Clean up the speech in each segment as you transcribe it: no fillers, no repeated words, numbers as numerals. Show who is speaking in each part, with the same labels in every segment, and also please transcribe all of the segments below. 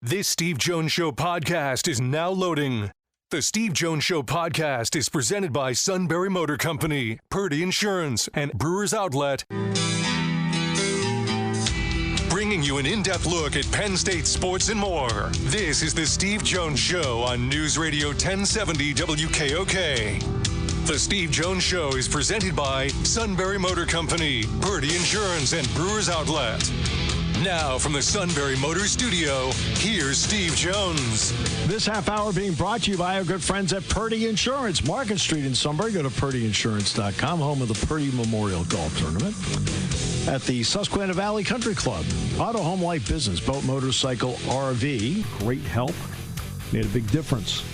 Speaker 1: This Steve Jones Show podcast is now loading. The Steve Jones Show podcast is presented by Sunbury Motor Company, Purdy Insurance, and Brewers Outlet. Bringing you an in-depth look at Penn State sports and more. This is the Steve Jones Show on News Radio 1070 WKOK. The Steve Jones Show is presented by Sunbury Motor Company, Purdy Insurance, and Brewers Outlet. Now, from the Sunbury Motor Studio, here's Steve Jones.
Speaker 2: This half hour being brought to you by our good friends at Purdy Insurance, Market Street in Sunbury. Go to purdyinsurance.com, home of the Purdy Memorial Golf Tournament. At the Susquehanna Valley Country Club, auto, home, life, business, boat, motorcycle, RV. Great help. Made a big difference.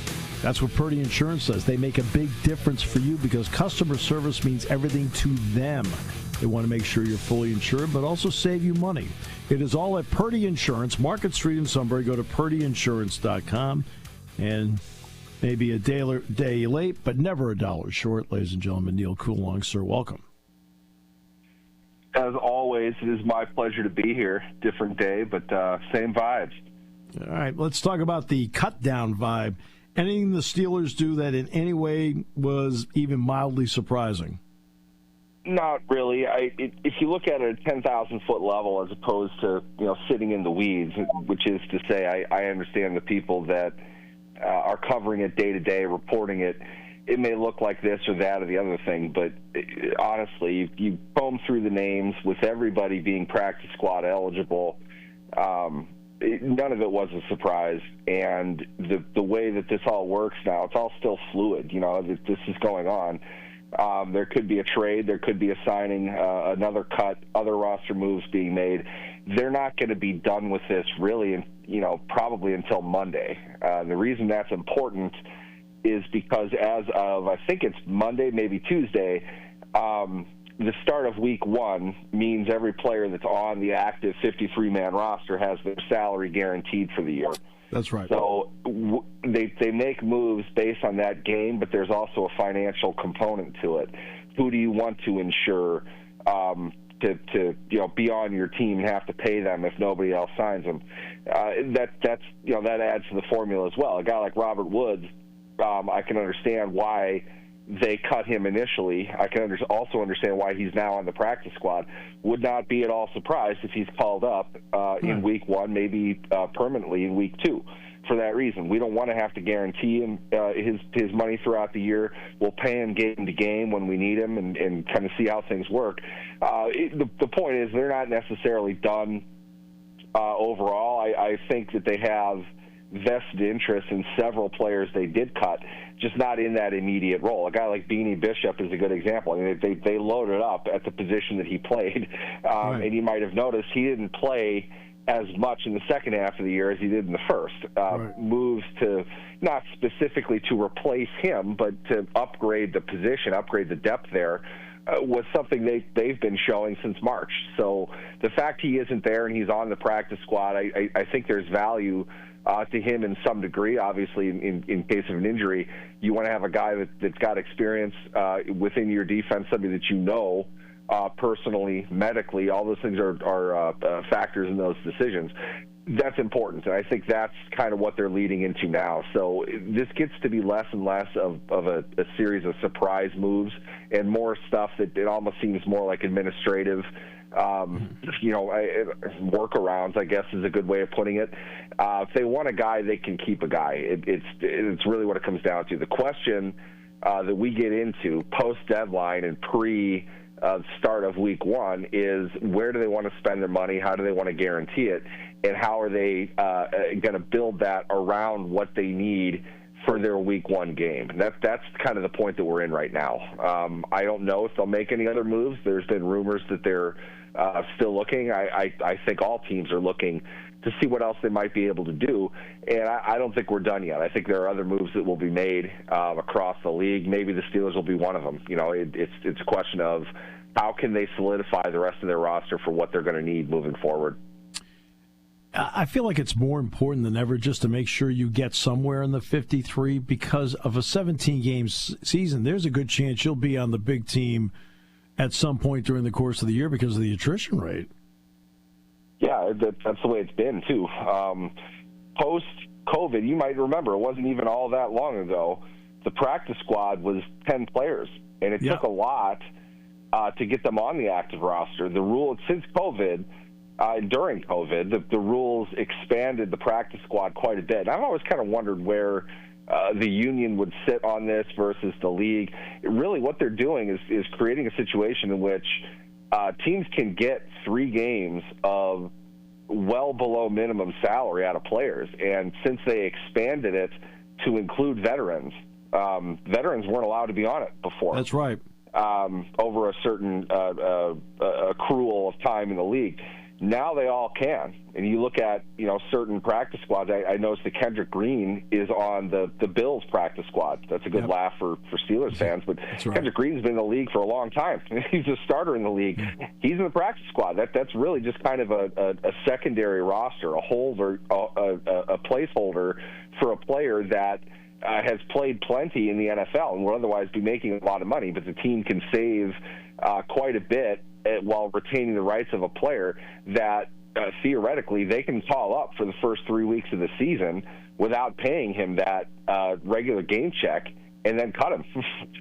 Speaker 2: That's what Purdy Insurance does. They make a big difference for you because customer service means everything to them. They want to make sure you're fully insured, but also save you money. It is all at Purdy Insurance, Market Street in Sunbury. Go to purdyinsurance.com. And maybe a day late, but never a dollar short. Ladies and gentlemen, Neal Coolong, sir, welcome.
Speaker 3: As always, it is my pleasure to be here. Different day, but same vibes.
Speaker 2: All right, let's talk about the cut-down vibe. Anything the Steelers do that in any way was even mildly surprising?
Speaker 3: Not really. If you look at it at a 10,000-foot level as opposed to sitting in the weeds, which is to say I understand the people that are covering it day to day, reporting it. It may look like this or that or the other thing, but honestly, you comb through the names with everybody being practice squad eligible. None of it was a surprise, and the way that this all works now, it's all still fluid. This is going on. There could be a trade, there could be a signing, another cut, other roster moves being made. They're not going to be done with this really, probably until Monday. The reason that's important is because as of, I think it's Monday, maybe Tuesday, the start of week one means every player that's on the active 53-man roster has their salary guaranteed for the year.
Speaker 2: That's right.
Speaker 3: So they make moves based on that game, but there's also a financial component to it. Who do you want to insure to be on your team and have to pay them if nobody else signs them? That adds to the formula as well. A guy like Robert Woods, I can understand why they cut him initially. I can also understand why he's now on the practice squad. Would not be at all surprised if he's called up in week one, maybe permanently in week two. For that reason, we don't want to have to guarantee him his money throughout the year. We'll pay him game to game when we need him and kind of see how things work. The point is they're not necessarily done overall. I think that they have vested interest in several players they did cut, just not in that immediate role. A guy like Beanie Bishop is a good example. I mean, they loaded up at the position that he played, right. And you might have noticed he didn't play as much in the second half of the year as he did in the first.
Speaker 2: Right.
Speaker 3: Moves to, not specifically to replace him, but to upgrade the position, upgrade the depth there, was something they've been showing since March. So the fact he isn't there and he's on the practice squad, I think there's value to him in some degree. Obviously, in case of an injury, you want to have a guy that's got experience within your defense, somebody that you know personally, medically. All those things are factors in those decisions. That's important, and I think that's kind of what they're leading into now. So this gets to be less and less of a series of surprise moves and more stuff that it almost seems more like administrative workarounds, I guess is a good way of putting it. If they want a guy, they can keep a guy. It's really what it comes down to. The question that we get into post-deadline and start of week one is where do they want to spend their money, how do they want to guarantee it, and how are they going to build that around what they need for their week one game. That's kind of the point that we're in right now. I don't know if they'll make any other moves. There's been rumors that they're still looking. I think all teams are looking to see what else they might be able to do, and I don't think we're done yet. I think there are other moves that will be made across the league. Maybe the Steelers will be one of them. It's a question of how can they solidify the rest of their roster for what they're going to need moving forward.
Speaker 2: I feel like it's more important than ever just to make sure you get somewhere in the 53 because of a 17-game season. There's a good chance you'll be on the big team at some point during the course of the year because of the attrition rate.
Speaker 3: Yeah, that's the way it's been, too. post-COVID, you might remember, it wasn't even all that long ago, the practice squad was 10 players, and it took a lot to get them on the active roster. The rule, since COVID, during COVID, the rules expanded the practice squad quite a bit. And I've always kind of wondered where the union would sit on this versus the league. Really, what they're doing is creating a situation in which teams can get 3 games of well below minimum salary out of players. And since they expanded it to include veterans, veterans weren't allowed to be on it before.
Speaker 2: That's right.
Speaker 3: Over a certain accrual of time in the league. Now they all can. And you look at, certain practice squads. I noticed that Kendrick Green is on the Bills practice squad. That's a good laugh for Steelers fans. But Kendrick Green's been in the league for a long time. He's a starter in the league. He's in the practice squad. That's really just kind of a secondary roster, a holder, a placeholder for a player that has played plenty in the NFL and would otherwise be making a lot of money, but the team can save quite a bit while retaining the rights of a player that theoretically they can call up for the first 3 weeks of the season without paying him that regular game check and then cut him.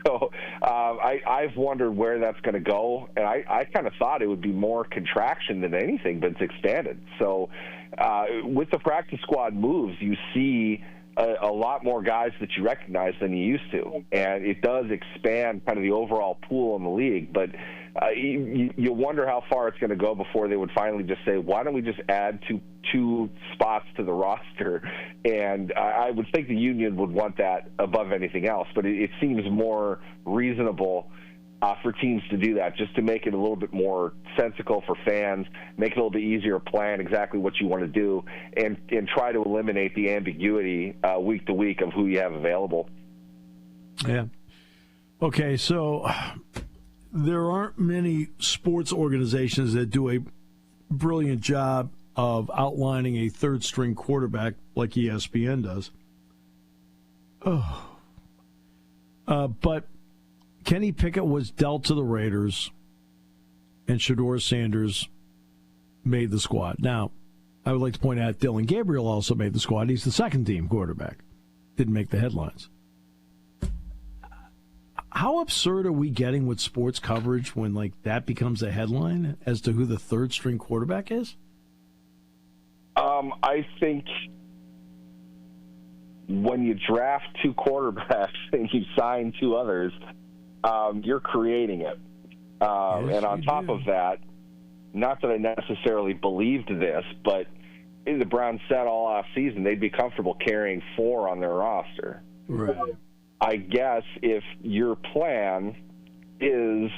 Speaker 3: So I've wondered where that's going to go, and I kind of thought it would be more contraction than anything, but it's expanded. So with the practice squad moves, you see a lot more guys that you recognize than you used to, and it does expand kind of the overall pool in the league. But you wonder how far it's going to go before they would finally just say, why don't we just add two spots to the roster? And I would think the union would want that above anything else, but it seems more reasonable for teams to do that, just to make it a little bit more sensical for fans, make it a little bit easier to plan exactly what you want to do, and try to eliminate the ambiguity week to week of who you have available.
Speaker 2: Yeah. Okay, so there aren't many sports organizations that do a brilliant job of outlining a third-string quarterback like ESPN does. But Kenny Pickett was dealt to the Raiders, and Shedeur Sanders made the squad. Now, I would like to point out Dylan Gabriel also made the squad. He's the second-team quarterback. Didn't make the headlines. How absurd are we getting with sports coverage when, that becomes a headline as to who the third-string quarterback is?
Speaker 3: I think when you draft 2 quarterbacks and you sign 2 others, you're creating it.
Speaker 2: Yes,
Speaker 3: and on top of that, not that I necessarily believed this, but the Browns said all off season they'd be comfortable carrying 4 on their roster.
Speaker 2: Right.
Speaker 3: I guess if your plan is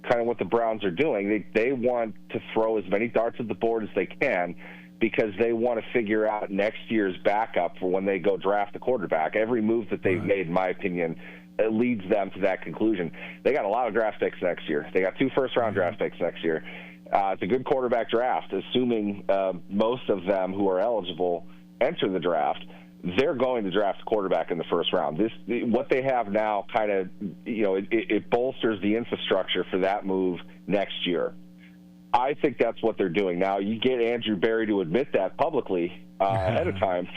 Speaker 3: kind of what the Browns are doing, they want to throw as many darts at the board as they can because they want to figure out next year's backup for when they go draft a quarterback. Every move that they've made, in my opinion, it leads them to that conclusion. They got a lot of draft picks next year. They got 2 first-round draft picks next year. It's a good quarterback draft, assuming most of them who are eligible enter the draft. They're going to draft a quarterback in the first round. What they have now kind of, it bolsters the infrastructure for that move next year. I think that's what they're doing. Now, you get Andrew Berry to admit that publicly ahead of time,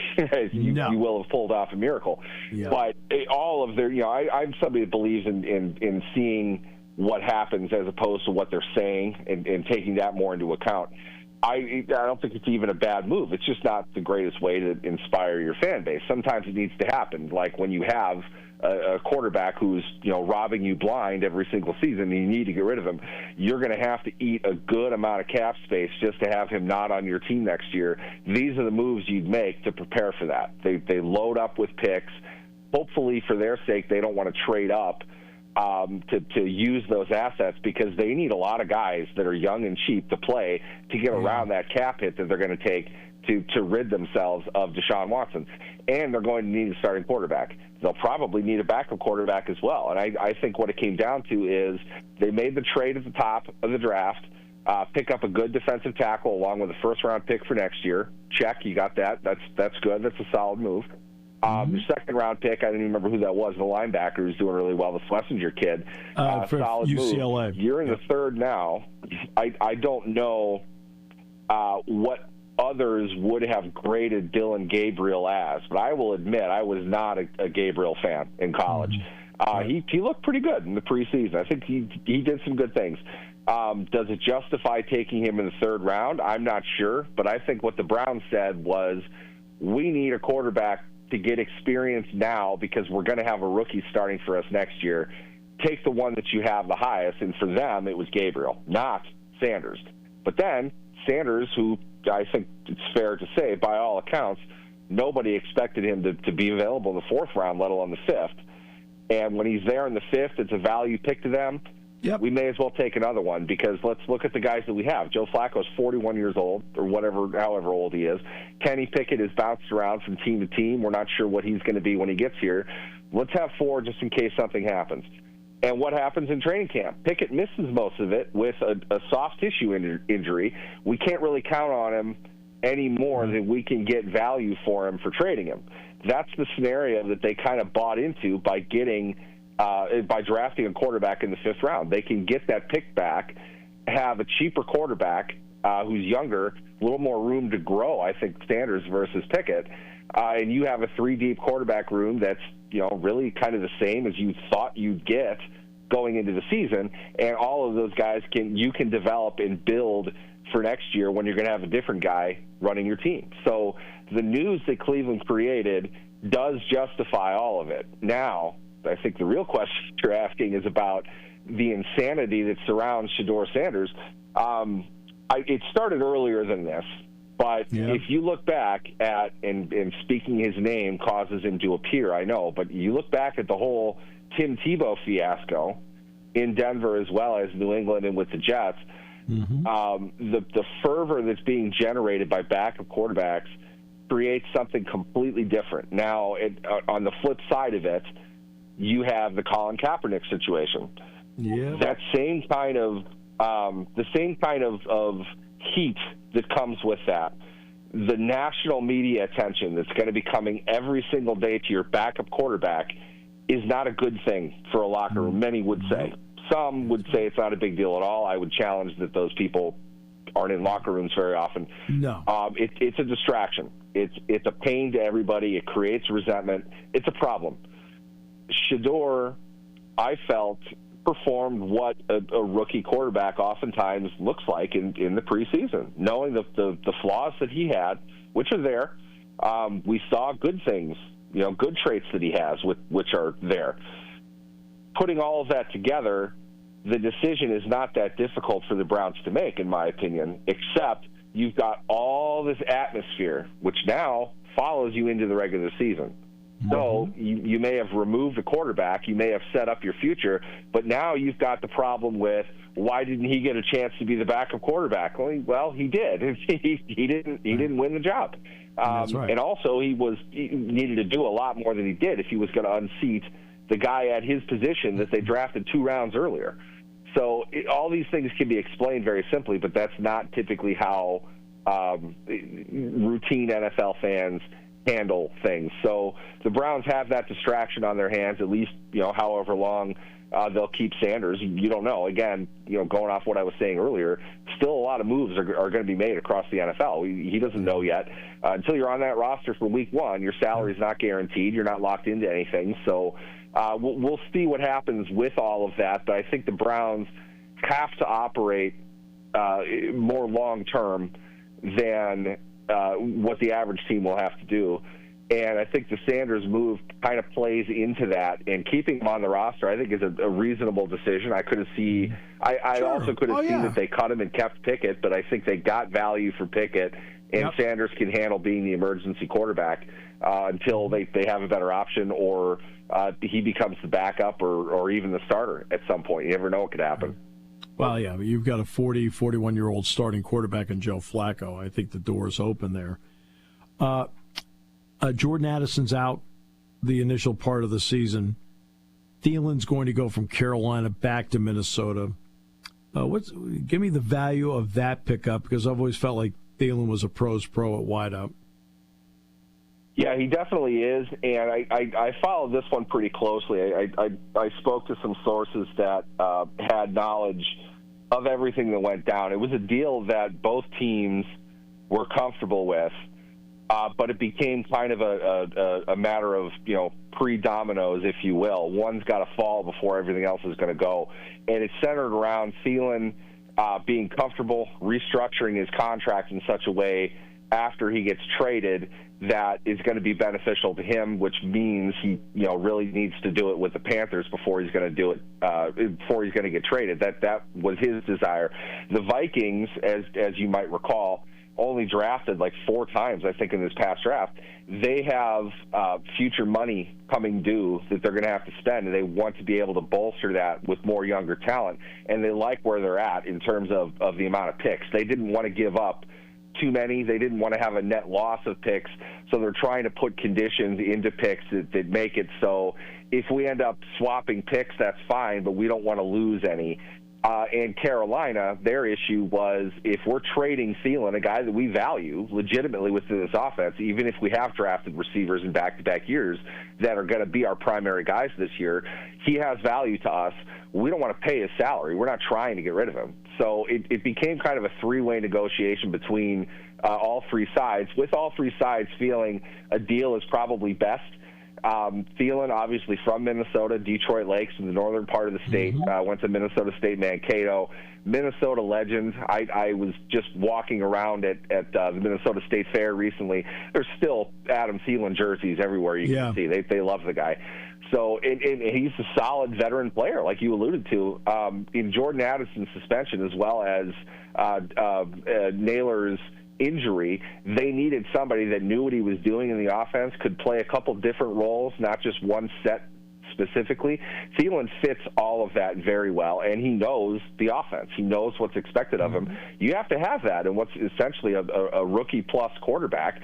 Speaker 3: you will have pulled off a miracle. Yeah. But all of their, I'm somebody that believes in seeing what happens as opposed to what they're saying and taking that more into account. I don't think it's even a bad move. It's just not the greatest way to inspire your fan base. Sometimes it needs to happen, like when you have a quarterback who's robbing you blind every single season and you need to get rid of him. You're going to have to eat a good amount of cap space just to have him not on your team next year. These are the moves you'd make to prepare for that. They load up with picks. Hopefully, for their sake, they don't want to trade up to use those assets because they need a lot of guys that are young and cheap to play to get around that cap hit that they're going to take to rid themselves of Deshaun Watson. And they're going to need a starting quarterback. They'll probably need a backup quarterback as well. And I think what it came down to is they made the trade at the top of the draft, pick up a good defensive tackle along with a first-round pick for next year. Check, you got that. That's good. That's a solid move. The second-round pick, I don't even remember who that was, the linebacker who's doing really well, the Schlesinger kid.
Speaker 2: For
Speaker 3: solid
Speaker 2: UCLA.
Speaker 3: Move. You're in the third now. I don't know what others would have graded Dylan Gabriel as. But I will admit I was not a Gabriel fan in college. He looked pretty good in the preseason. I think he did some good things. Does it justify taking him in the third round? I'm not sure. But I think what the Browns said was, we need a quarterback to get experience now because we're going to have a rookie starting for us next year. Take the one that you have the highest. And for them, it was Gabriel, not Sanders. But then Sanders, who I think it's fair to say, by all accounts, nobody expected him to be available in the fourth round, let alone the fifth. And when he's there in the fifth, it's a value pick to them.
Speaker 2: Yep.
Speaker 3: We may as well take another one because let's look at the guys that we have. Joe Flacco's 41 years old, or however old he is. Kenny Pickett has bounced around from team to team. We're not sure what he's going to be when he gets here. Let's have 4 just in case something happens. And what happens in training camp? Pickett misses most of it with a soft tissue injury. We can't really count on him any more than we can get value for him for trading him. That's the scenario that they kind of bought into by drafting a quarterback in the fifth round. They can get that pick back, have a cheaper quarterback who's younger, a little more room to grow, I think, Sanders versus Pickett, and you have a 3-deep quarterback room that's really kind of the same as you thought you'd get going into the season, and all of those guys you can develop and build for next year when you're going to have a different guy running your team. So the news that Cleveland created does justify all of it. Now, I think the real question you're asking is about the insanity that surrounds Shedeur Sanders. It started earlier than this, but if you look back at, and speaking his name causes him to appear, I know, but you look back at the whole Tim Tebow fiasco in Denver as well as New England and with the Jets, the fervor that's being generated by backup quarterbacks creates something completely different. Now, on the flip side of it, you have the Colin Kaepernick situation. Yeah, that same kind of of heat that comes with that, the national media attention that's going to be coming every single day to your backup quarterback is not a good thing for a locker room. Many would say. Some would say it's not a big deal at all. I would challenge that those people aren't in locker rooms very often.
Speaker 2: No,
Speaker 3: it's a distraction. It's a pain to everybody. It creates resentment. It's a problem. Shedeur, I felt, performed what a rookie quarterback oftentimes looks like in the preseason, knowing the flaws that he had, which are there. We saw good things, good traits that he has, which are there. Putting all of that together, the decision is not that difficult for the Browns to make, in my opinion, except you've got all this atmosphere, which now follows you into the regular season. So you may have removed a quarterback, you may have set up your future, but now you've got the problem with, why didn't he get a chance to be the backup quarterback? Well, he did. he didn't win the job.
Speaker 2: That's right.
Speaker 3: And also he needed to do a lot more than he did if he was going to unseat the guy at his position that they drafted 2 rounds earlier. So all these things can be explained very simply, but that's not typically how routine NFL fans handle things. So the Browns have that distraction on their hands, at least, however long they'll keep Sanders. You don't know. Again, going off what I was saying earlier, still a lot of moves are going to be made across the NFL. He doesn't know yet. Until you're on that roster for week 1, your salary is not guaranteed. You're not locked into anything. So we'll see what happens with all of that. But I think the Browns have to operate more long-term than what the average team will have to do. And I think the Sanders move kind of plays into that. And keeping him on the roster, I think, is a reasonable decision. I could have seen that they cut him and kept Pickett, but I think they got value for Pickett, and Sanders can handle being the emergency quarterback until they have a better option, or he becomes the backup or even the starter at some point. You never know what could happen.
Speaker 2: Well, yeah, you've got a 41-year-old starting quarterback in Joe Flacco. I think the door's open there. Jordan Addison's out the initial part of the season. Thielen's going to go from Carolina back to Minnesota. Give me the value of that pickup, because I've always felt like Thielen was a pro's pro at wideout.
Speaker 3: Yeah, he definitely is, and I followed this one pretty closely. I spoke to some sources that had knowledge of everything that went down. It was a deal that both teams we're comfortable with. But it became kind of a matter of, pre-dominoes, if you will. One's got to fall before everything else is going to go. And it's centered around Thielen being comfortable, restructuring his contract in such a way after he gets traded that is going to be beneficial to him, which means he, really needs to do it with the Panthers before he's going to do it, before he's going to get traded. That was his desire. The Vikings, as you might recall, only drafted like 4 times, I think, in this past draft. They have future money coming due that they're going to have to spend, and they want to be able to bolster that with more younger talent. And they like where they're at in terms of the amount of picks. They didn't want to give up too many. They didn't want to have a net loss of picks, so they're trying to put conditions into picks that make it so if we end up swapping picks, that's fine, but we don't want to lose any. And Carolina, their issue was if we're trading Thielen, a guy that we value legitimately within this offense, even if we have drafted receivers in back-to-back years that are going to be our primary guys this year, he has value to us. We don't want to pay his salary. We're not trying to get rid of him. So it became kind of a 3-way negotiation between all 3 sides, with all 3 sides feeling a deal is probably best. Thielen, obviously from Minnesota, Detroit Lakes, in the northern part of the state, went to Minnesota State Mankato. Minnesota legend. I was just walking around at the Minnesota State Fair recently. There's still Adam Thielen jerseys everywhere you can see. They love the guy. So and he's a solid veteran player, like you alluded to. In Jordan Addison's suspension, as well as Naylor's injury, they needed somebody that knew what he was doing in the offense, could play a couple different roles, not just one set specifically. Thielen fits all of that very well, and he knows the offense. He knows what's expected of him. You have to have that, and what's essentially a rookie-plus quarterback,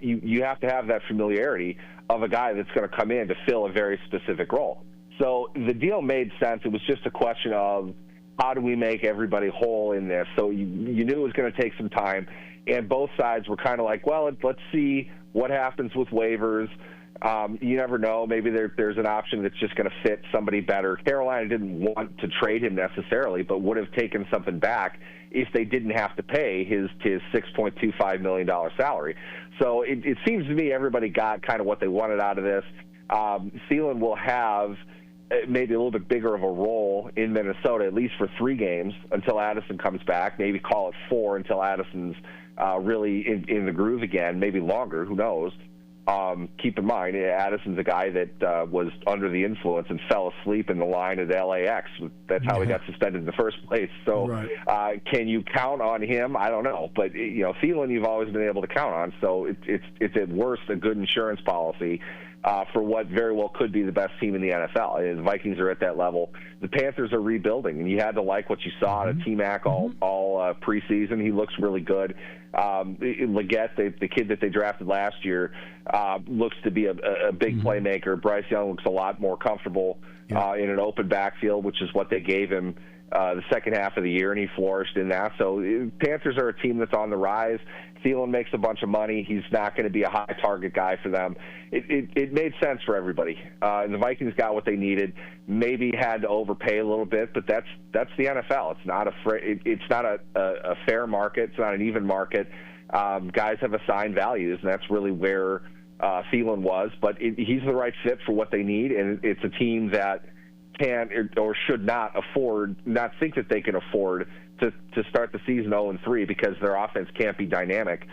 Speaker 3: you have to have that familiarity of a guy that's going to come in to fill a very specific role. So the deal made sense. It was just a question of how do we make everybody whole in this? So you knew it was going to take some time. And both sides were kind of like, well, let's see what happens with waivers. You never know. Maybe there's an option that's just going to fit somebody better. Carolina didn't want to trade him necessarily, but would have taken something back if they didn't have to pay his $6.25 million salary. So it seems to me everybody got kind of what they wanted out of this. Thielen will have maybe a little bit bigger of a role in Minnesota, at least for 3 games until Addison comes back. Maybe call it 4 until Addison's really in the groove again, maybe longer, who knows. Keep in mind, Addison's a guy that was under the influence and fell asleep in the line at LAX. That's how he got suspended in the first place. So can you count on him? I don't know. But, Thielen you've always been able to count on. So it's at worst a good insurance policy for what very well could be the best team in the NFL. The Vikings are at that level. The Panthers are rebuilding, and you had to like what you saw out of T-Mac all preseason. He looks really good. Leggett, the kid that they drafted last year, looks to be a big playmaker. Bryce Young looks a lot more comfortable in an open backfield, which is what they gave him the second half of the year, and he flourished in that. So Panthers are a team that's on the rise. Thielen makes a bunch of money. He's not going to be a high target guy for them. It made sense for everybody. And the Vikings got what they needed. Maybe had to overpay a little bit, but that's the NFL. It's not a fair market. It's not an even market. Guys have assigned values, and that's really where Thielen was. But he's the right fit for what they need, and it's a team that can or should not think that they can afford to start the season 0-3 because their offense can't be dynamic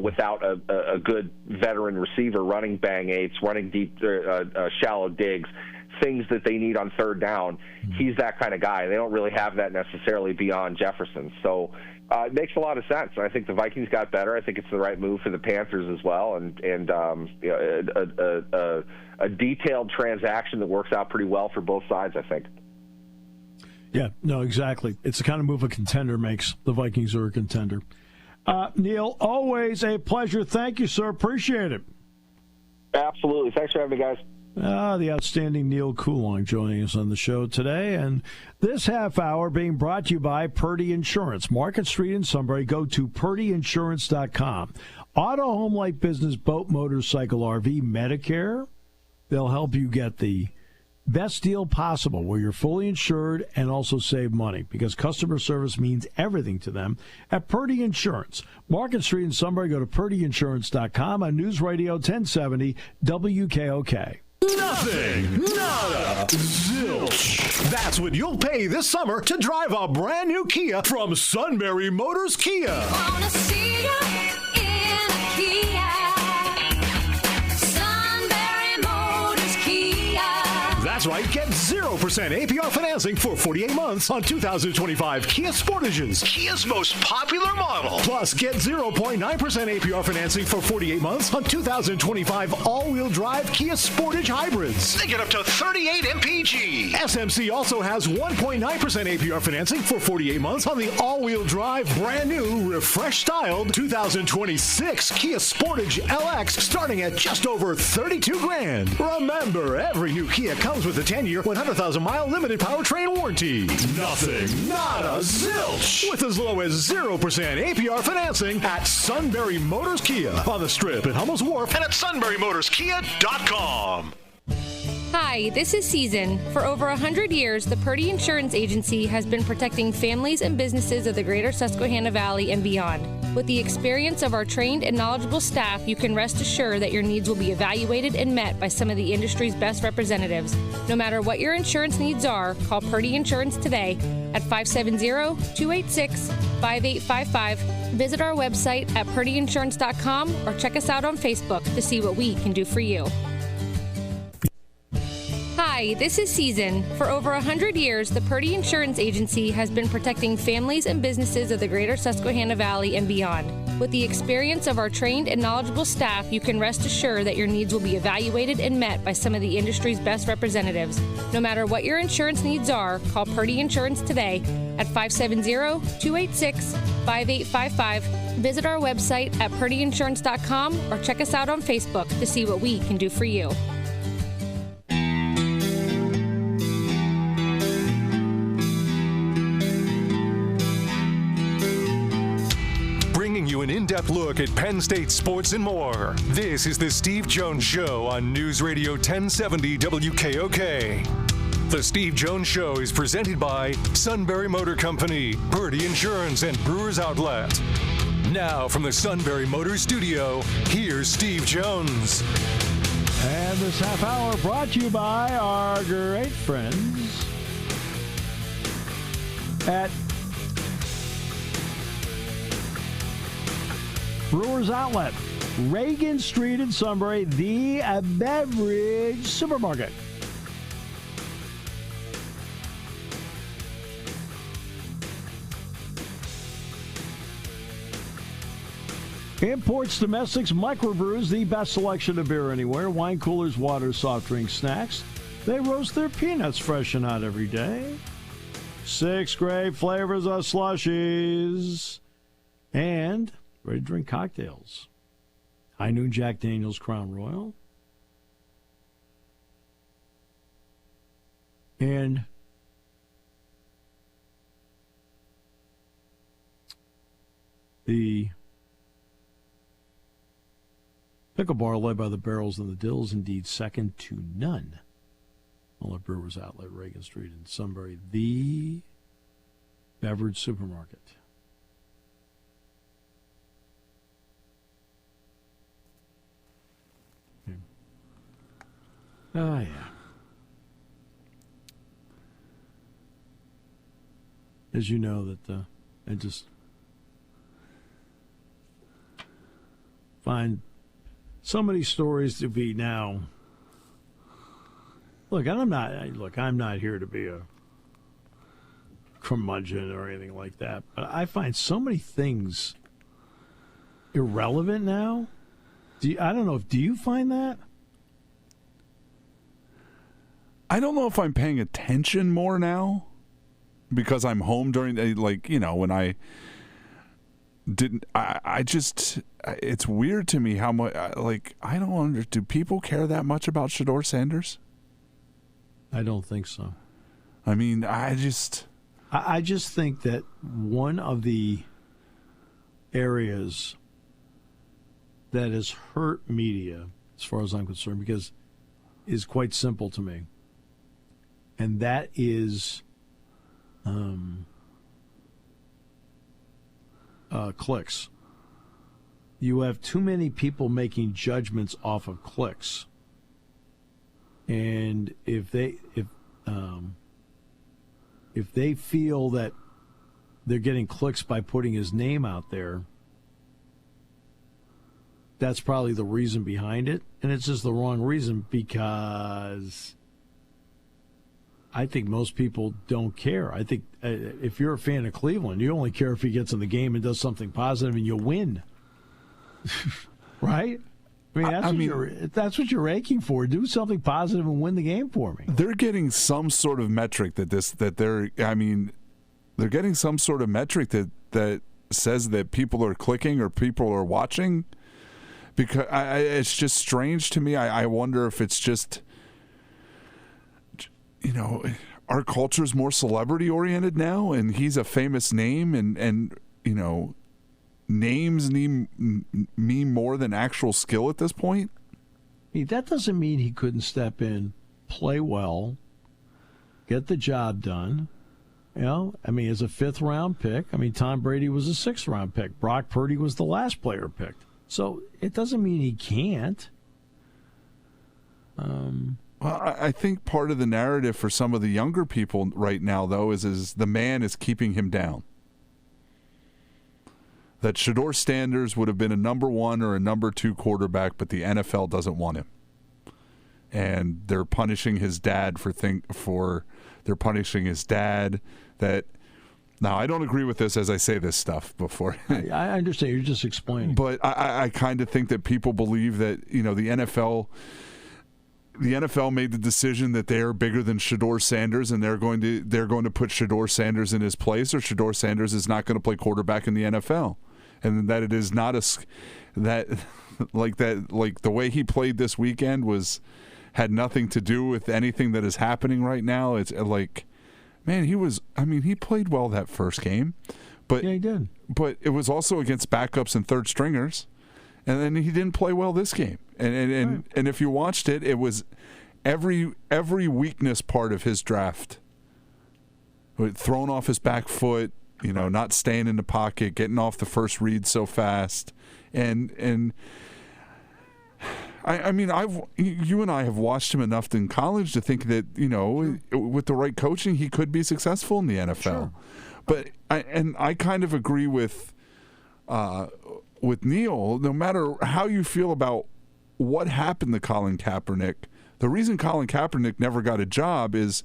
Speaker 3: without a good veteran receiver running bang eights, running deep, shallow digs, things that they need on third down. He's that kind of guy. They don't really have that necessarily beyond Jefferson. So it makes a lot of sense. I think the Vikings got better. I think it's the right move for the Panthers as well, and a detailed transaction that works out pretty well for both sides, I think.
Speaker 2: Yeah, no, exactly. It's the kind of move a contender makes. The Vikings are a contender. Neal, always a pleasure. Thank you, sir. Appreciate it.
Speaker 3: Absolutely. Thanks for having me, guys.
Speaker 2: The outstanding Neal Coolong joining us on the show today. And this half hour being brought to you by Purdy Insurance. Market Street in Sunbury. Go to purdyinsurance.com. Auto, home, life, business, boat, motorcycle, RV, Medicare. They'll help you get the Best deal possible where you're fully insured and also save money because customer service means everything to them at Purdy Insurance. Market Street in Sunbury. Go to purdyinsurance.com on News Radio 1070 WKOK.
Speaker 4: Nothing. Nada. Zilch. That's what you'll pay this summer to drive a brand new Kia from Sunbury Motors Kia.
Speaker 5: Wanna see you in a Kia. Sunbury Motors Kia.
Speaker 4: That's right. Get 0% APR financing for 48 months on 2025 Kia Sportages, Kia's most popular model. Plus, get 0.9% APR financing for 48 months on 2025 all-wheel drive Kia Sportage hybrids. They get up to 38 mpg. SMC also has 1.9% APR financing for 48 months on the all-wheel drive, brand new, refresh-styled 2026 Kia Sportage LX, starting at just over $32,000. Remember, every new Kia comes with a 10-year, 100,000-mile limited powertrain warranty. Nothing, nada, zilch. With as low as 0% APR financing at Sunbury Motors Kia on the Strip at Hummel's Wharf and at sunburymotorskia.com.
Speaker 6: Hi, this is Season. For over 100 years, the Purdy Insurance Agency has been protecting families and businesses of the greater Susquehanna Valley and beyond. With the experience of our trained and knowledgeable staff, you can rest assured that your needs will be evaluated and met by some of the industry's best representatives. No matter what your insurance needs are, call Purdy Insurance today at 570-286-5855. Visit our website at purdyinsurance.com or check us out on Facebook to see what we can do for you. Hi, this is Season. For over 100 years, the Purdy Insurance Agency has been protecting families and businesses of the greater Susquehanna Valley and beyond. With the experience of our trained and knowledgeable staff, you can rest assured that your needs will be evaluated and met by some of the industry's best representatives. No matter what your insurance needs are, call Purdy Insurance today at 570-286-5855. Visit our website at purdyinsurance.com or check us out on Facebook to see what we can do for you.
Speaker 1: Bringing you an in-depth look at Penn State sports and more. This is the Steve Jones Show on News Radio 1070 WKOK. The Steve Jones Show is presented by Sunbury Motor Company, Purdy Insurance, and Brewers Outlet. Now from the Sunbury Motor Studio, here's Steve Jones.
Speaker 2: And this half hour brought to you by our great friends at Brewers Outlet, Reagan Street in Sunbury, the beverage supermarket. Imports, domestics, microbrews, the best selection of beer anywhere. Wine coolers, water, soft drinks, snacks. They roast their peanuts fresh and hot every day. 6 great flavors of slushies. And ready to drink cocktails. High Noon Jack Daniel's Crown Royal. And the pickle bar led by the barrels and the dills, indeed second to none. All at Brewers Outlet, Reagan Street in Sunbury, the beverage supermarket. Oh, yeah. As you know, that I just find so many stories to be now. Look, I'm not here to be a curmudgeon or anything like that, but I find so many things irrelevant now. I don't know. Do you find that?
Speaker 7: I don't know if I'm paying attention more now because I'm home during when I didn't. I just, it's weird to me how much, I don't understand. Do people care that much about Shedeur Sanders?
Speaker 2: I don't think so.
Speaker 7: I mean, I just
Speaker 2: think that one of the areas that has hurt media, as far as I'm concerned, because is quite simple to me. and that is clicks. You have too many people making judgments off of clicks, and if they feel that they're getting clicks by putting his name out there, that's probably the reason behind it, and it's just the wrong reason, because I think most people don't care. I think if you're a fan of Cleveland, you only care if he gets in the game and does something positive and you win. Right? I mean, that's what you're aching for. Do something positive and win the game for me.
Speaker 7: They're getting some sort of metric they're getting some sort of metric that says that people are clicking or people are watching. Because it's just strange to me. I wonder if it's just, our culture's more celebrity oriented now, and he's a famous name, and names mean more than actual skill at this point.
Speaker 2: That doesn't mean he couldn't step in, play well, get the job done. As a 5th round pick. Tom Brady was a 6th round pick. Brock Purdy was the last player picked. So it doesn't mean he can't.
Speaker 7: Well, I think part of the narrative for some of the younger people right now, though, is the man is keeping him down. That Shedeur Sanders would have been a number 1 or a number 2 quarterback, but the NFL doesn't want him, and they're punishing his dad they're punishing his dad. That now I don't agree with this as I say this stuff before.
Speaker 2: I understand. You're just explaining,
Speaker 7: but I kind of think that people believe that the NFL made the decision that they are bigger than Shedeur Sanders, and they're going to put Shedeur Sanders in his place, or Shedeur Sanders is not going to play quarterback in the NFL, and that it is not the way he played this weekend had nothing to do with anything that is happening right now. It's like, man, he played well that first game, but
Speaker 2: yeah, he did.
Speaker 7: But it was also against backups and third stringers. And then he didn't play well this game. And if you watched it, it was every weakness part of his draft. Thrown off his back foot, not staying in the pocket, getting off the first read so fast. And you and I have watched him enough in college to think that, with the right coaching, he could be successful in the NFL. Sure. But I kind of agree with Neal. No matter how you feel about what happened to Colin Kaepernick, the reason Colin Kaepernick never got a job is,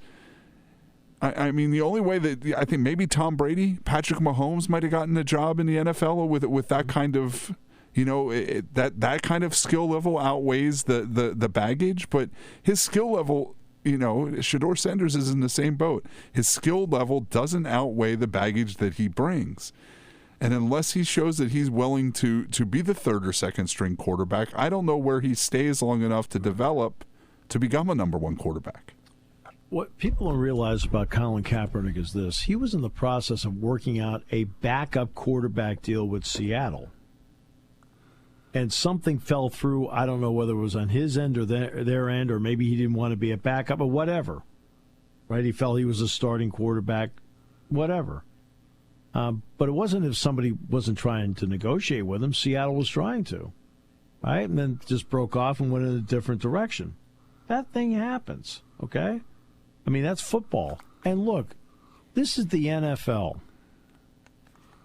Speaker 7: the only way that I think maybe Tom Brady, Patrick Mahomes might have gotten a job in the NFL with that kind of, that kind of skill level outweighs the baggage, but his skill level, Shedeur Sanders is in the same boat. His skill level doesn't outweigh the baggage that he brings. And unless he shows that he's willing to be the 3rd or 2nd string quarterback, I don't know where he stays long enough to develop to become a number 1 quarterback.
Speaker 2: What people don't realize about Colin Kaepernick is this. He was in the process of working out a backup quarterback deal with Seattle. And something fell through. I don't know whether it was on his end or their end, or maybe he didn't want to be a backup or whatever. Right? He felt he was a starting quarterback, whatever. But it wasn't if somebody wasn't trying to negotiate with him. Seattle was trying to. Right? And then just broke off and went in a different direction. That thing happens, okay? That's football. And look, this is the NFL.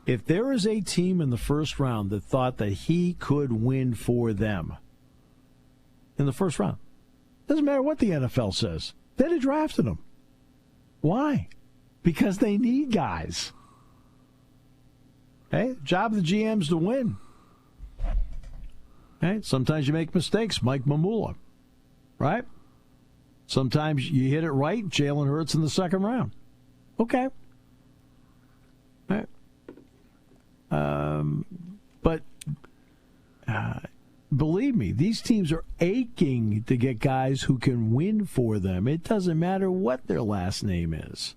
Speaker 2: If there is a team in the first round that thought that he could win for them in the first round, doesn't matter what the NFL says, they'd have drafted him. Why? Because they need guys. Hey, job of the GM's to win. Hey, sometimes you make mistakes, Mike Mamula, right? Sometimes you hit it right, Jalen Hurts in the 2nd round. Okay. All right. But believe me, these teams are aching to get guys who can win for them. It doesn't matter what their last name is.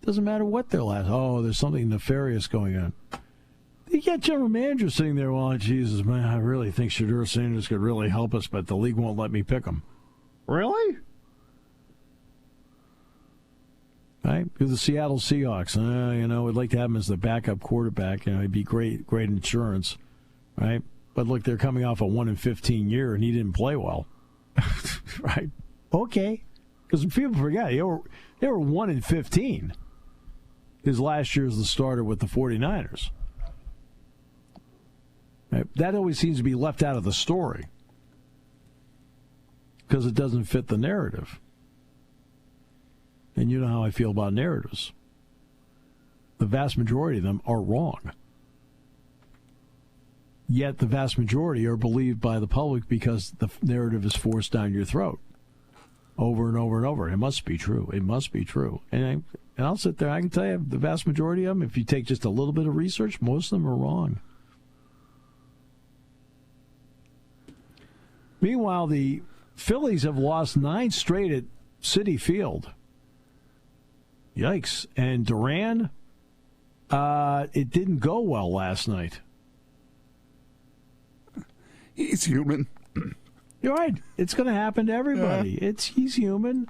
Speaker 2: Doesn't matter what their last. Oh, there's something nefarious going on. You got general manager sitting there, well, Jesus, man, I really think Shedeur Sanders could really help us, but the league won't let me pick him. Really? right? You're the Seattle Seahawks. We'd like to have him as the backup quarterback. He'd be great insurance, right? But look, they're coming off a 1-15 year, and he didn't play well, right? Okay, because people forget they were 1-15. His last year as the starter with the 49ers. Right? That always seems to be left out of the story because it doesn't fit the narrative. And you know how I feel about narratives. The vast majority of them are wrong. Yet the vast majority are believed by the public because the narrative is forced down your throat over and over and over. It must be true. It must be true. And I'll sit there. I can tell you the vast majority of them, if you take just a little bit of research, most of them are wrong. Meanwhile, the Phillies have lost 9 straight at Citi Field. Yikes. And Duran, it didn't go well last night.
Speaker 7: He's human.
Speaker 2: You're right. It's going to happen to everybody.
Speaker 7: Yeah.
Speaker 2: He's human.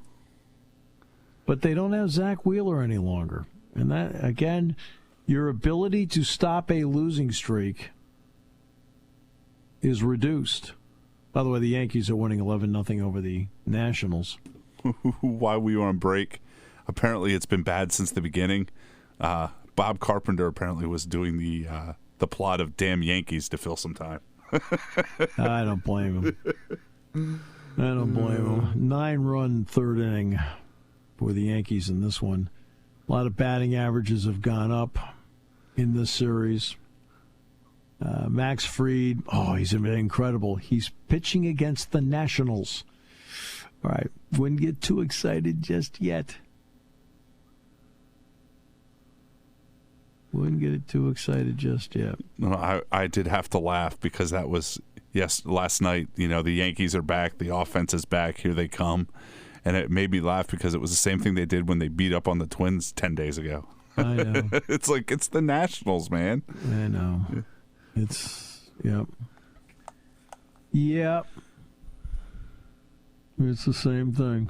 Speaker 2: But they don't have Zach Wheeler any longer. And that, again, your ability to stop a losing streak is reduced. By the way, the Yankees are winning 11-0 over the Nationals.
Speaker 7: While we were on break, apparently it's been bad since the beginning. Bob Carpenter apparently was doing the plot of Damn Yankees to fill some time.
Speaker 2: I don't blame him. 9-run third inning for the Yankees in this one. A lot of batting averages have gone up in this series. Max Fried, he's been incredible. He's pitching against the Nationals. All right, wouldn't get too excited just yet. Wouldn't get too excited just yet.
Speaker 7: No, I did have to laugh because that was, last night, the Yankees are back, the offense is back, here they come. And it made me laugh because it was the same thing they did when they beat up on the Twins 10 days ago.
Speaker 2: I know.
Speaker 7: It's like, it's the Nationals, man.
Speaker 2: I know. Yep. It's the same thing.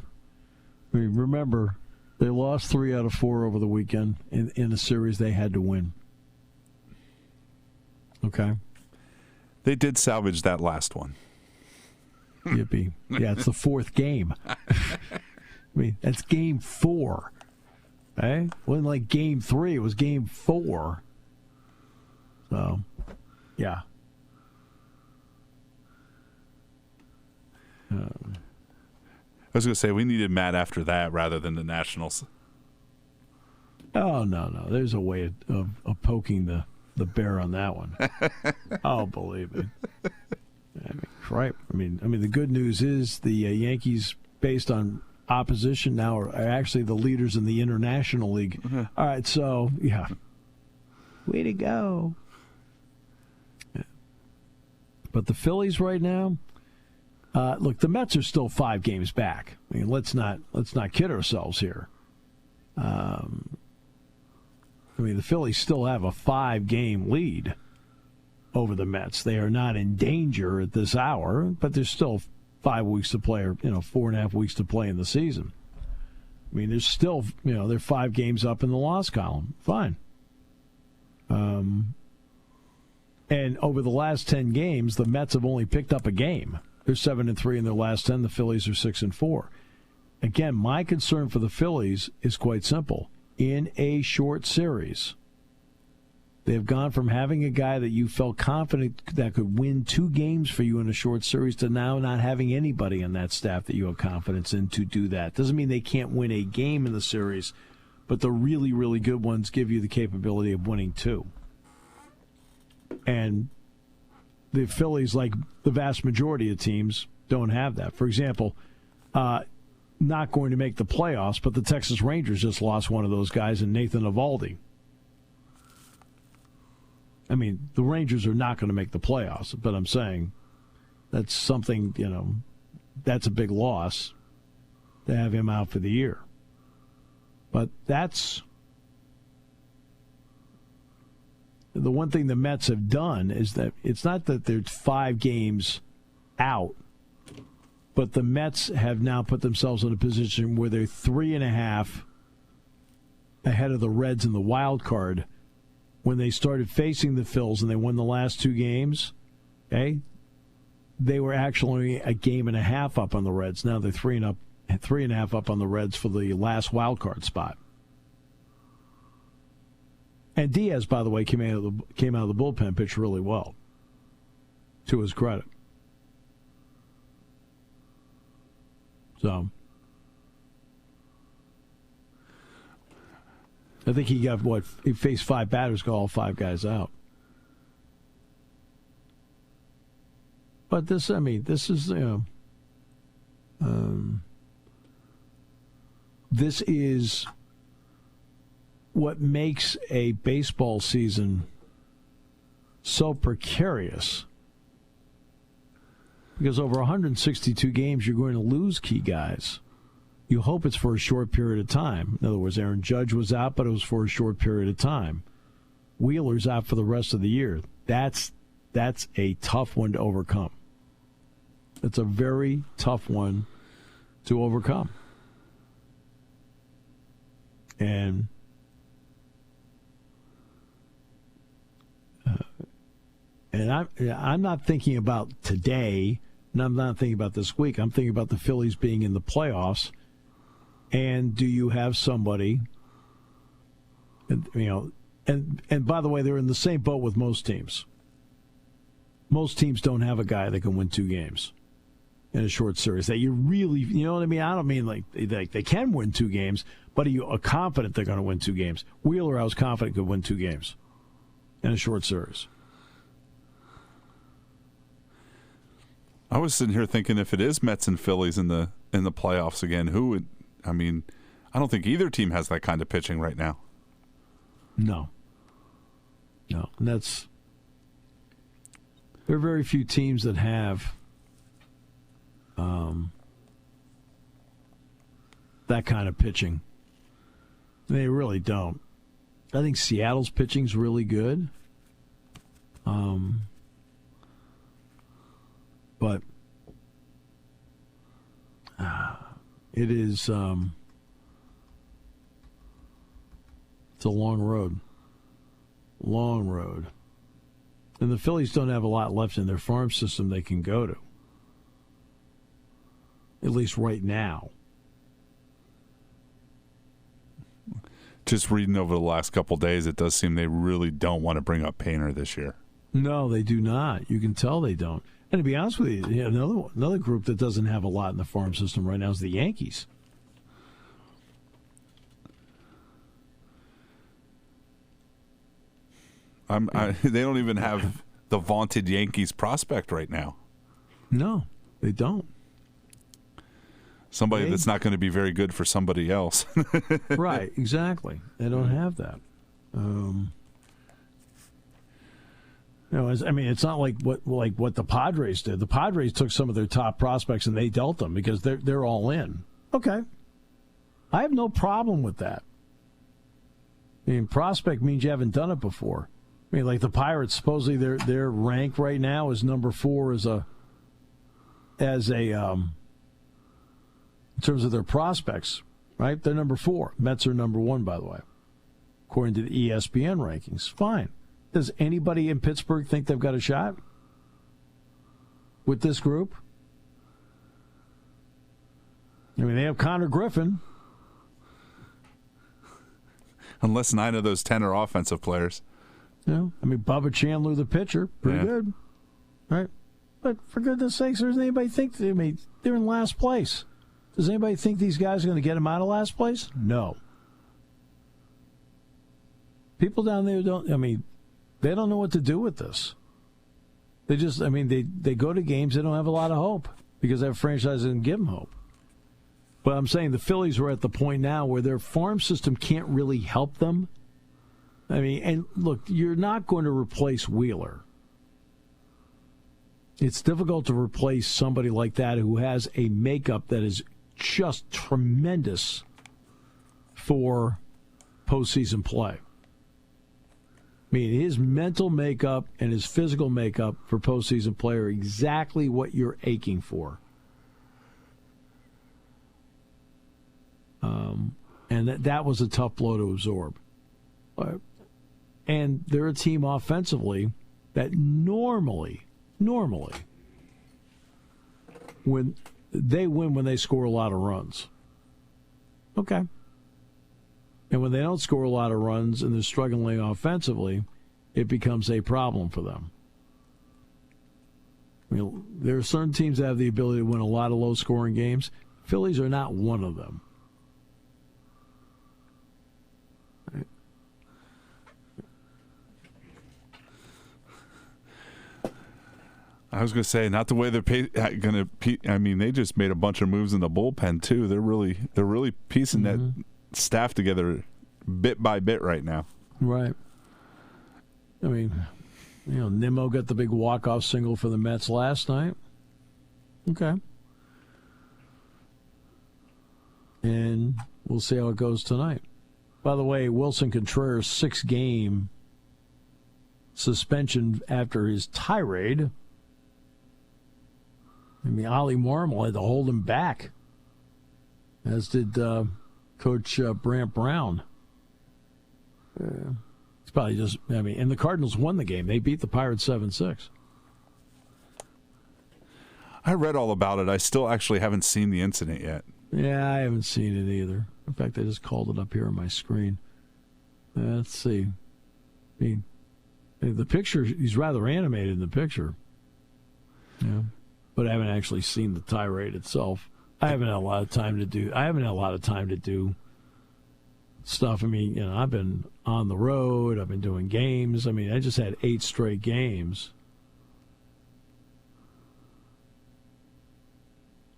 Speaker 2: I mean, remember, they lost 3 out of 4 over the weekend in a series they had to win. Okay?
Speaker 7: They did salvage that last one.
Speaker 2: Yippee. Yeah, it's the 4th game. I mean, that's game 4. Okay? It wasn't like game 3, it was game 4. So, yeah.
Speaker 7: I was going to say, we needed Matt after that rather than the Nationals.
Speaker 2: Oh, no. There's a way of poking the bear on that one. Oh, believe me. Right. I mean, the good news is the Yankees, based on opposition, now are actually the leaders in the International League. Uh-huh. All right, so, yeah. Way to go. Yeah. But the Phillies right now, look, the Mets are still 5 games back. I mean, let's not kid ourselves here. The Phillies still have a 5-game lead over the Mets. They are not in danger at this hour, but there's still 5 weeks to play, or 4.5 weeks to play in the season. I mean, there's still, they're 5 games up in the loss column. Fine. And over the last 10 games, the Mets have only picked up a game. They're 7-3 in their last 10. The Phillies are 6-4. Again, my concern for the Phillies is quite simple. In a short series, they've gone from having a guy that you felt confident that could win 2 games for you in a short series to now not having anybody on that staff that you have confidence in to do that. Doesn't mean they can't win a game in the series, but the really, really good ones give you the capability of winning 2. And the Phillies, like the vast majority of teams, don't have that. For example, not going to make the playoffs, but the Texas Rangers just lost one of those guys in Nathan Eovaldi. I mean, the Rangers are not going to make the playoffs, but I'm saying that's something, that's a big loss to have him out for the year. But that's the one thing the Mets have done is that it's not that they're 5 games out, but the Mets have now put themselves in a position where they're 3.5 ahead of the Reds in the wild card, when they started facing the Phils and they won the last 2 games, okay, they were actually a game and a half up on the Reds. Now they're 3.5 up on the Reds for the last wild card spot. And Diaz, by the way, came out of the bullpen, pitched really well, to his credit. So I think he got he faced 5 batters, got all 5 guys out. But this is, this is what makes a baseball season so precarious. Because over 162 games, you're going to lose key guys. You hope it's for a short period of time. In other words, Aaron Judge was out, but it was for a short period of time. Wheeler's out for the rest of the year. That's a tough one to overcome. It's a very tough one to overcome. And I'm not thinking about today, and I'm not thinking about this week. I'm thinking about the Phillies being in the playoffs. And do you have somebody, and by the way, they're in the same boat with most teams. Most teams don't have a guy that can win 2 games in a short series. That you really, you know what I mean? I don't mean like they can win 2 games, but are you confident they're going to win 2 games? Wheeler, I was confident could win 2 games in a short series.
Speaker 7: I was sitting here thinking, if it is Mets and Phillies in the playoffs again, who would? I mean, I don't think either team has that kind of pitching right now.
Speaker 2: No. And there are very few teams that have that kind of pitching. They really don't. I think Seattle's pitching's really good. But it is it's a long road. And the Phillies don't have a lot left in their farm system they can go to, at least right now.
Speaker 7: Just reading over the last couple of days, it does seem they really don't want to bring up Painter this year.
Speaker 2: No, they do not. You can tell they don't. And to be honest with you, another group that doesn't have a lot in the farm system right now is the Yankees.
Speaker 7: They don't even have the vaunted Yankees prospect right now.
Speaker 2: No, they don't.
Speaker 7: Somebody that's not going to be very good for somebody else.
Speaker 2: Right, exactly. They don't have that. It's not like what the Padres did. The Padres took some of their top prospects and they dealt them because they're all in. Okay, I have no problem with that. I mean, prospect means you haven't done it before. I mean, like the Pirates, supposedly their rank right now is number 4 in terms of their prospects. Right, they're number 4. Mets are number 1, by the way, according to the ESPN rankings. Fine. Does anybody in Pittsburgh think they've got a shot with this group? I mean, they have Connor Griffin.
Speaker 7: Unless 9 of those 10 are offensive players.
Speaker 2: Bubba Chandler, the pitcher, pretty good. Right? But for goodness sakes, does anybody think they're in last place? Does anybody think these guys are going to get them out of last place? No. People down there they don't know what to do with this. They just, they go to games, they don't have a lot of hope because that franchise didn't give them hope. But I'm saying the Phillies are at the point now where their farm system can't really help them. And look, you're not going to replace Wheeler. It's difficult to replace somebody like that who has a makeup that is just tremendous for postseason play. His mental makeup and his physical makeup for postseason play are exactly what you're aching for. And that was a tough blow to absorb. And they're a team offensively that normally, when they win when they score a lot of runs. Okay. And when they don't score a lot of runs and they're struggling offensively, it becomes a problem for them. I mean, there are certain teams that have the ability to win a lot of low-scoring games. Phillies are not one of them.
Speaker 7: I was going to say, not the way they're going to. I mean, they just made a bunch of moves in the bullpen too. They're really piecing that staff together bit by bit right now.
Speaker 2: Right. I mean, Nimmo got the big walk-off single for the Mets last night. Okay. And we'll see how it goes tonight. By the way, Wilson Contreras' 6-game suspension after his tirade. I mean, Ollie Marmol had to hold him back, as did Coach Brant Brown. It's probably just, and the Cardinals won the game. They beat the Pirates 7-6.
Speaker 7: I read all about it. I still actually haven't seen the incident yet.
Speaker 2: Yeah, I haven't seen it either. In fact, I just called it up here on my screen. Let's see. I mean, the picture, he's rather animated in the picture. Yeah. But I haven't actually seen the tirade itself. I haven't had a lot of time to do stuff. I mean, I've been on the road. I've been doing games. I mean, I just had 8 straight games.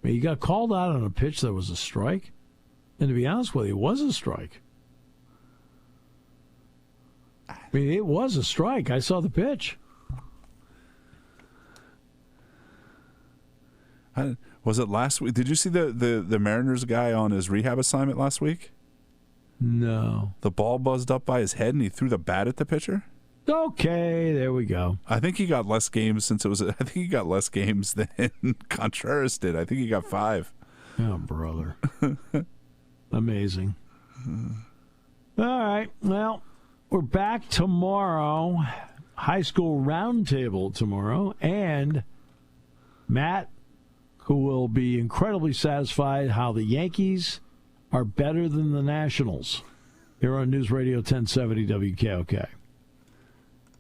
Speaker 2: I mean, he got called out on a pitch that was a strike. And to be honest with you, it was a strike. I mean, it was a strike. I saw the pitch.
Speaker 7: Was it last week? Did you see the Mariners guy on his rehab assignment last week?
Speaker 2: No.
Speaker 7: The ball buzzed up by his head and he threw the bat at the pitcher?
Speaker 2: Okay, there we go.
Speaker 7: I think he got less games I think he got less games than Contreras did. I think he got 5.
Speaker 2: Oh, brother. Amazing. All right. Well, we're back tomorrow. High school roundtable tomorrow. And Matt, who will be incredibly satisfied how the Yankees are better than the Nationals, here on News Radio 1070 WKOK.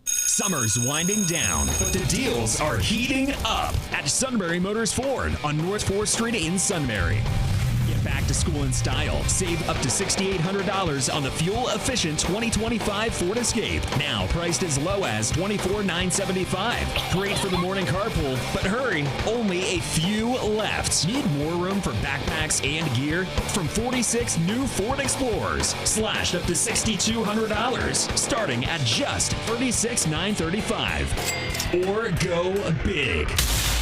Speaker 8: Summer's winding down, but the deals are heating up at Sunbury Motors Ford on North 4th Street in Sunbury. Get back to school in style. Save up to $6,800 on the fuel-efficient 2025 Ford Escape. Now priced as low as $24,975. Great for the morning carpool, but hurry, only a few left. Need more room for backpacks and gear? From 46 new Ford Explorers, slashed up to $6,200, starting at just $36,935. Or go big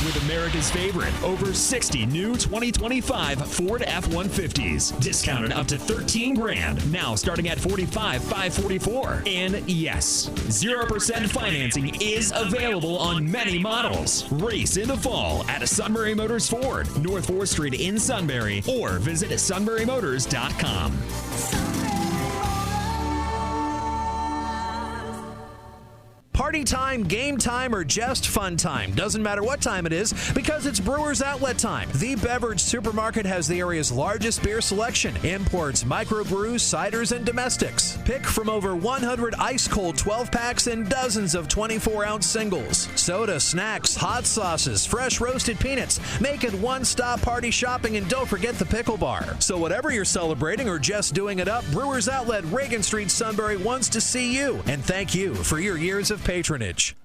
Speaker 8: with America's favorite, over 60 new 2025 Ford F-150s, discounted up to $13,000, now starting at $45,544. And yes, 0% financing is available on many models. Race in the fall at Sunbury Motors Ford, North 4th Street in Sunbury, or visit sunburymotors.com.
Speaker 9: Party time, game time, or just fun time. Doesn't matter what time it is, because it's Brewers Outlet time. The beverage supermarket has the area's largest beer selection. Imports, microbrews, ciders, and domestics. Pick from over 100 ice-cold 12-packs and dozens of 24-ounce singles. Soda, snacks, hot sauces, fresh roasted peanuts. Make it one-stop party shopping, and don't forget the pickle bar. So whatever you're celebrating or just doing it up, Brewers Outlet, Reagan Street, Sunbury wants to see you. And thank you for your years of patronage.